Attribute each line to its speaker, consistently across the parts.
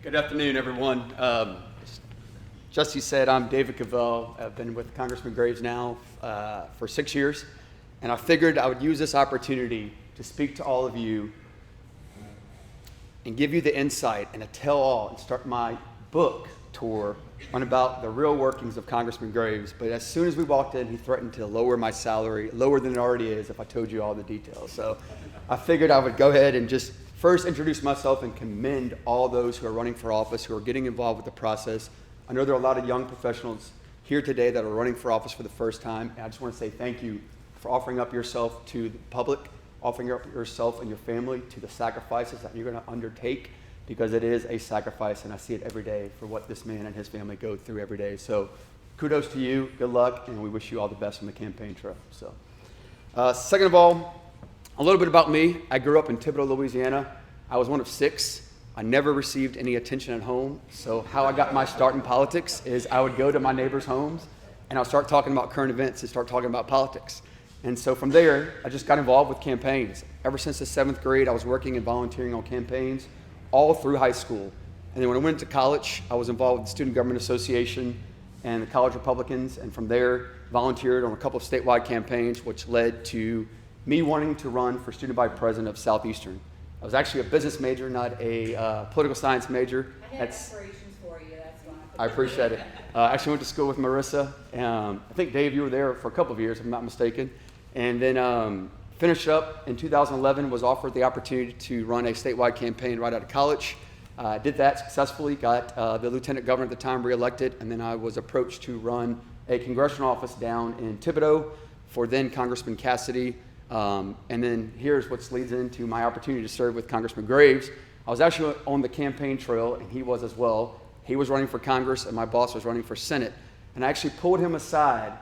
Speaker 1: Good afternoon, everyone. Just you said, I'm David Cavell. I've been with Congressman Graves now for 6 years, and I figured I would use this opportunity to speak to all of you and give you the insight and a tell-all and start my book tour on about the real workings of Congressman Graves. But as soon as we walked in, he threatened to lower my salary, lower than it already is, if I told you all the details. So I figured I would go ahead and just first introduce myself and commend all those who are running for office, who are getting involved with the process. I know there are a lot of young professionals here today that are running for office for the first time, and I just want to say thank you for offering up yourself to the public, offering up yourself and your family to the sacrifices that you're going to undertake, because it is a sacrifice, and I see it every day for what this man and his family go through every day. So kudos to you, good luck, and we wish you all the best on the campaign trail. So, second of all, a little bit about me. I grew up in Thibodaux, Louisiana. I was one of 6. I never received any attention at home. So how I got my start in politics is I would go to my neighbors' homes and I'll start talking about current events and start talking about politics. And so from there, I just got involved with campaigns. Ever since the 7th grade, I was working and volunteering on campaigns all through high school. And then when I went to college, I was involved with the Student Government Association and the College Republicans. And from there, volunteered on a couple of statewide campaigns, which led to me wanting to run for student body president of Southeastern. I was actually a business major, not a political science major.
Speaker 2: I had aspirations for you, that's why.
Speaker 1: I appreciate it. I actually went to school with Marissa. I think, Dave, you were there for a couple of years, if I'm not mistaken. And then finished up in 2011, was offered the opportunity to run a statewide campaign right out of college. Did that successfully, got the lieutenant governor at the time reelected, and then I was approached to run a congressional office down in Thibodaux for then Congressman Cassidy. And then here's what leads into my opportunity to serve with Congressman Graves. I was actually on the campaign trail, and he was as well. He was running for Congress, and my boss was running for Senate. And I actually pulled him aside,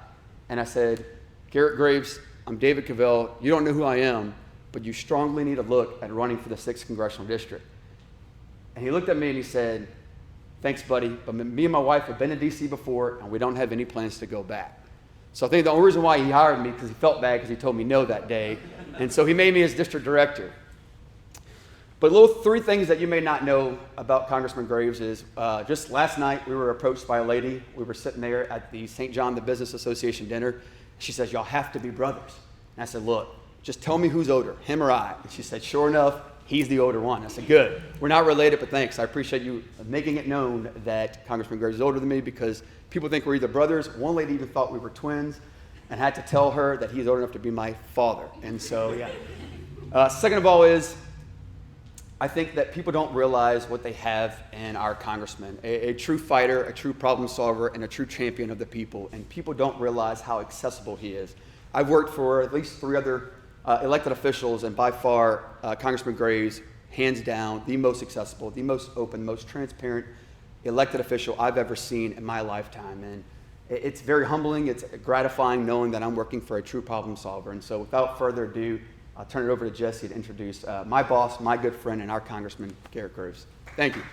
Speaker 1: and I said, Garrett Graves, I'm David Cavell. You don't know who I am, but you strongly need to look at running for the 6th Congressional District. And he looked at me and he said, thanks, buddy, but me and my wife have been in D.C. before, and we don't have any plans to go back. So I think the only reason why he hired me, because he felt bad because he told me no that day. And so he made me his district director. But little 3 things that you may not know about Congressman Graves is just last night we were approached by a lady. We were sitting there at the St. John the Business Association dinner. She says, y'all have to be brothers. And I said, look, just tell me who's older, him or I. And she said, sure enough, he's the older one. I said, good. We're not related, but thanks. I appreciate you making it known that Congressman Graves is older than me, because people think we're either brothers. One lady even thought we were twins and had to tell her that he's old enough to be my father. And so, yeah. Second of all is, I think that people don't realize what they have in our congressman, a true fighter, a true problem solver, and a true champion of the people. And people don't realize how accessible he is. I've worked for at least 3 other elected officials, and by far, Congressman Graves, hands down, the most accessible, the most open, most transparent elected official I've ever seen in my lifetime. And it's very humbling, it's gratifying knowing that I'm working for a true problem solver. And so without further ado, I'll turn it over to Jesse to introduce my boss, my good friend, and our Congressman, Garrett Graves. Thank you.